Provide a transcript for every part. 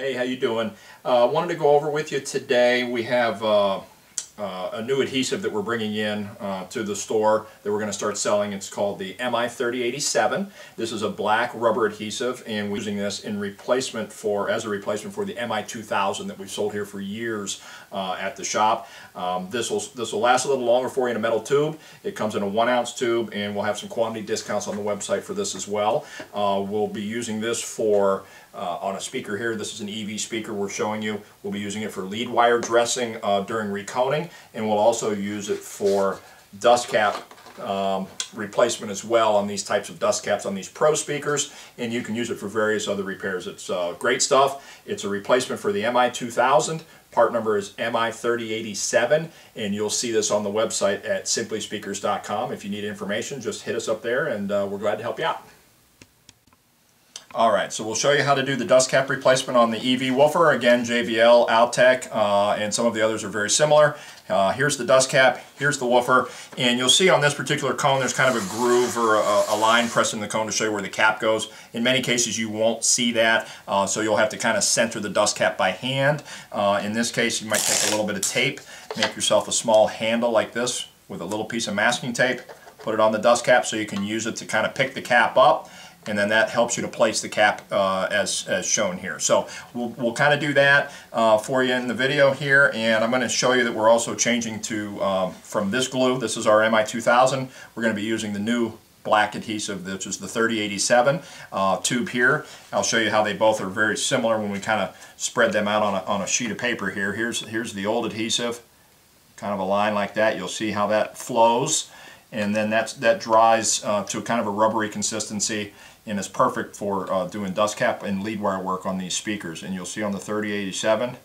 Hey, how you doing? Wanted to go over with you today. We have a new adhesive that we're bringing in to the store that we're going to start selling. It's called the MI-3087. This is a black rubber adhesive, and we're using this in replacement as a replacement for the MI-2000 that we've sold here for years at the shop. This will last a little longer for you in a metal tube. It comes in a 1-ounce tube, and we'll have some quantity discounts on the website for this as well. We'll be using this for on a speaker here. This is an EV speaker we're showing you. We'll be using it for lead wire dressing during reconing, and we'll also use it for dust cap replacement as well on these types of dust caps on these Pro speakers, and you can use it for various other repairs. It's great stuff. It's a replacement for the MI-2000. Part number is MI-3087, and you'll see this on the website at simplyspeakers.com. If you need information, just hit us up there, and we're glad to help you out. Alright, so we'll show you how to do the dust cap replacement on the EV woofer. Again, JBL, Altec, and some of the others are very similar. Here's the dust cap, here's the woofer, and you'll see on this particular cone there's kind of a groove or a line pressed in the cone to show you where the cap goes. In many cases you won't see that, so you'll have to kind of center the dust cap by hand. In this case you might take a little bit of tape, make yourself a small handle like this with a little piece of masking tape, put it on the dust cap so you can use it to kind of pick the cap up, and then that helps you to place the cap as shown here. So we'll kind of do that for you in the video here, and I'm going to show you that we're also changing to from this glue. This is our MI-2000. We're going to be using the new black adhesive, which is the 3087 tube here. I'll show you how they both are very similar when we kind of spread them out on a sheet of paper here. Here's the old adhesive, kind of a line like that. You'll see how that flows, and then that dries to kind of a rubbery consistency, and it's perfect for doing dust cap and lead wire work on these speakers. And you'll see on the 3087,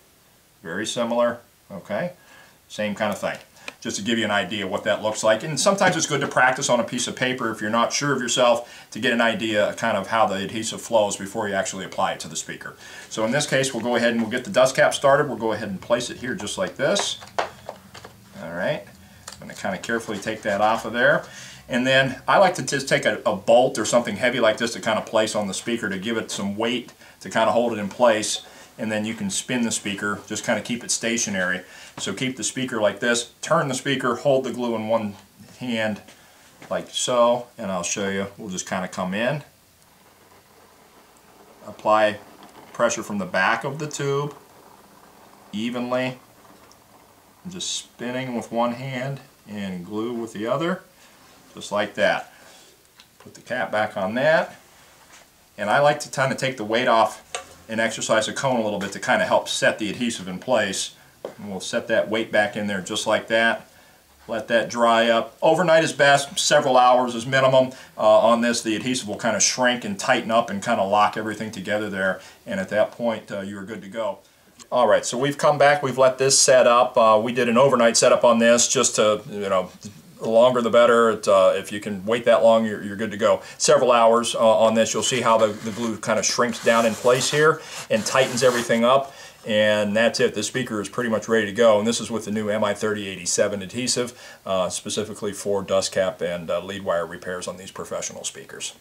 very similar, okay? Same kind of thing. Just to give you an idea what that looks like. And sometimes it's good to practice on a piece of paper if you're not sure of yourself, to get an idea kind of how the adhesive flows before you actually apply it to the speaker. So in this case, we'll go ahead and we'll get the dust cap started. We'll go ahead and place it here just like this. All right. I'm going to kind of carefully take that off of there. And then I like to just take a bolt or something heavy like this to kind of place on the speaker to give it some weight to kind of hold it in place, and then you can spin the speaker, just kind of keep it stationary. So keep the speaker like this, turn the speaker, hold the glue in one hand like so, and I'll show you. We'll just kind of come in, apply pressure from the back of the tube evenly, and just spinning with one hand and glue with the other. Just like that. Put the cap back on that, and I like to kind of take the weight off and exercise the cone a little bit to kind of help set the adhesive in place. And we'll set that weight back in there just like that. Let that dry up. Overnight is best, several hours is minimum. On this, the adhesive will kind of shrink and tighten up and kind of lock everything together there, and at that point you're good to go. Alright, so we've come back, we've let this set up. We did an overnight setup on this just to, the longer the better. If you can wait that long, you're good to go. Several hours on this. You'll see how the glue kind of shrinks down in place here and tightens everything up, and that's it. The speaker is pretty much ready to go, and this is with the new MI-3087 adhesive, specifically for dust cap and lead wire repairs on these professional speakers.